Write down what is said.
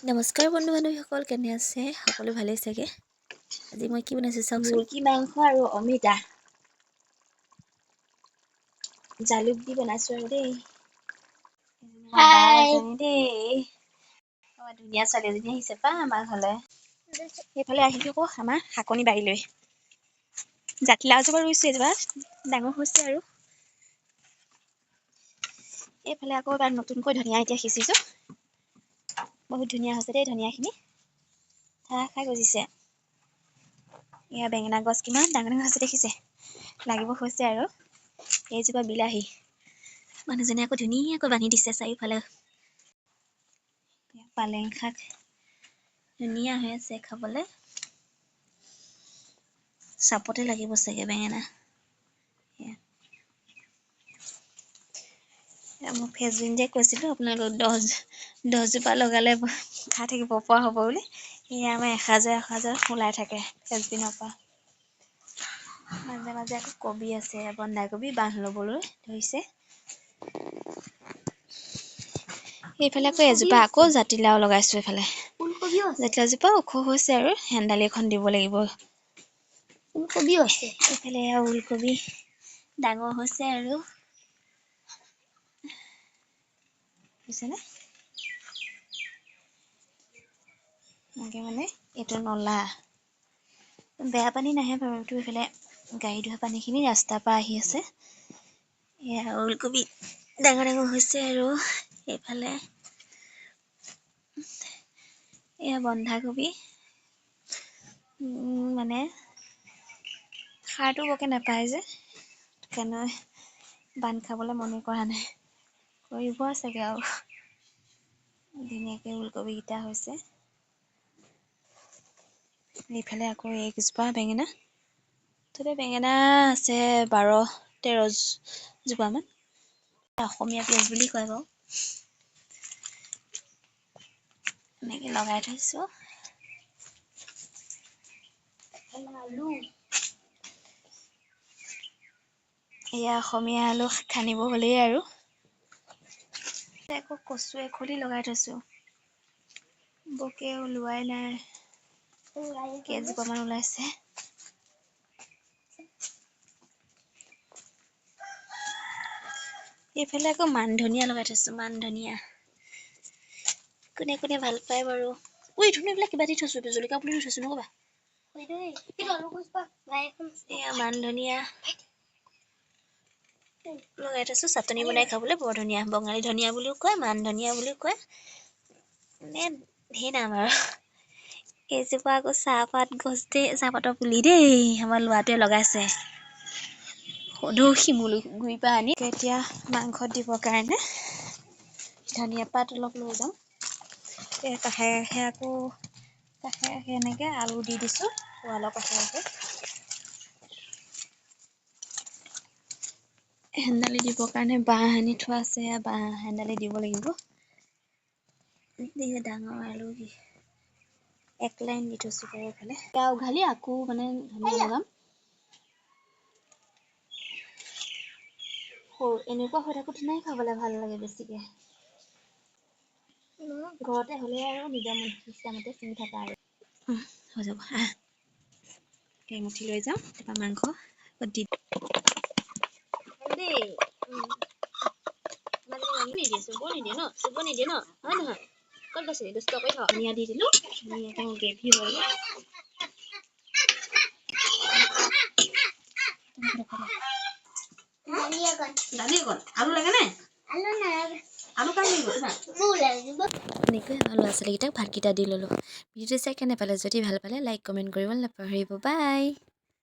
নমস্কাৰ বন্ধু বান্ধৱীসকল, কেনে আছে? সকলো ভালেই চাগে। আজি মই কি বনাইছোঁ চাওকচোন। মুৰ্গী মাংস আৰু অমিতা জালুক দি বনাইছোঁ আৰু দেই। ধুনীয়া ছোৱালী এজনী আহিছে পা আমাৰ ঘৰলৈ। সেইফালে আহিলো আকৌ আমাৰ শাকনি বাৰীলৈ। জাতিলাও এজোপা ৰুইছোঁ, এজোপা ডাঙৰ হৈছে আৰু। এইফালে আকৌ এবাৰ নতুনকৈ ধনিয়া এতিয়া সিঁচিছোঁ। বহুত ধুনীয়া হৈছে দেই ধনিয়াখিনি। ঠাহ খাই গজিছে। এয়া বেঙেনা গছ কিমান ডাঙৰ ডাঙৰ হৈছে দেখিছে। লাগিব হৈছে আৰু। এইজোপা বিলাহী। মানুহজনে আকৌ ধুনীয়াকৈ বান্ধি দিছে চাৰিওফালে। পালেং শাক ধুনীয়া হৈ আছে খাবলৈ। চাপতে লাগিব চাগে বেঙেনা। মোৰ ফেচবিন যে কৈছিলোঁ আপোনালোকক 10জোপা লগালে খাই থাকিব পৰা হ'ব বুলি। সেয়া আমাৰ এসাজৰ ওলাই থাকে ফেচবিনৰ পৰা। মাজে মাজে আকৌ কবি আছে, বন্ধাকবি বাঁহ ল'বলৈ ধৰিছে। এইফালে আকৌ এজোপা আকৌ জাতিলাও লগাইছোঁ এইফালে। জাতিলাওজোপা ওখ হৈছে আৰু হেন্দালি এখন দিব লাগিব। ওলকবিও আছে। এইফালে ওলকবি ডাঙৰ হৈছে আৰু। বুজিছেনে? এনেকৈ মানে এইটো নলা। বেয়া পানী নাহে বাৰু, এইটো এইফালে গাড়ী ধোৱা পানীখিনি ৰাস্তাৰ পৰা আহি আছে। এয়া ওলকবি ডাঙৰ ডাঙৰ হৈছে আৰু এইফালে এয়া বন্ধাকবি। মানে সাৰটো বৰকে নাপায় যে, সেইকাৰণে বান্ধ খাবলৈ মনে কৰা নাই। কৰিব চাগে আৰু। ধুনীয়াকৈ ওলকবিকেইটা হৈছে। এইফালে আকৌ এইজোপা বেঙেনা। মুঠতে বেঙেনা আছে 12-13 জোপামান। অসমীয়া পিঁয়াজ বুলি কয় বাৰু। এনেকৈ লগাই থৈছোঁ। আলু। এয়া অসমীয়া আলু খানিব হ'লেই আৰু। আকৌ কচু এখুলি লগাই থৈছোঁ। বৰকে ওলোৱাই নাই। কেইজোপামান ওলাইছে। এইফালে আকৌ মান ধনিয়া লগাই থৈছোঁ, মান ধনিয়া। কোনে কোনে ভাল পায় বাৰু। ধুনু এইবিলাক কিবা দি থৈছোঁ, জলকীয়া পুলি দি থৈছোঁ নক'বা। এয়া মান ধনিয়া লগাই থৈছোঁ, চাটনি বনাই খাবলৈ বৰ ধুনীয়া। বঙালী ধনিয়া বুলিও কয়, মান ধনিয়া বুলিও কয়। মানে ধেৰ নাম আৰু। এইজোপা আকৌ চাহপাত গছ দেই, চাহপাতৰ পুলি দেই। আমাৰ ল'ৰাটোৱে লগাইছে। সদৌ শিমলু গুৰিৰ পৰা আনি। এতিয়া মাংসত দিবৰ কাৰণে ধনিয়া পাত অলপ লৈ যাওঁ। কাষে কাষে এনেকৈ আলু দি দিছোঁ, ৱালৰ কাষে। হেন্দালি দিবৰ কাৰণে বাঁহ আনি থোৱা আছে, বাঁহ হেন্দালি দিব লাগিব। ডাঙৰ আলু দি 1 লাইন দি থৈছোঁ বাৰু এইফালে। উঘালি আকৌ মানে ধনিয়া লগাম। এনেকুৱা হৈ থাকোঁতে নাই খাবলৈ ভাল লাগে বেছিকে। ঘৰতে হ'লে আৰু নিজৰ ইচ্ছামতে চিঙি থাকা আৰু। হৈ যাব আহ। এমুঠি লৈ যাওঁ, তাৰপৰা মাংস দি দেই। চুব নিদিয়ে ন, হয় নহয়? ক'ত গৈছিলি? দুষ্ট কৰি থ। ধনিয়া দি দিলোঁ, ধুনীয়াকৈ গ্ৰেভি হ'ল। দালি অকণ। আলু লাগে নে? আলু নালাগে। আলু কাক লাগিব তোমাক? মোক লাগিব। এনেকৈ আমাৰ ল'ৰা ছোৱালীকেইটাক ভাতকেইটা দি ল'লোঁ। ভিডিঅ'টো চাই কেনে পালে? যদি ভাল পালে লাইক কমেণ্ট কৰিবলৈ নাপাহৰিব। বাই।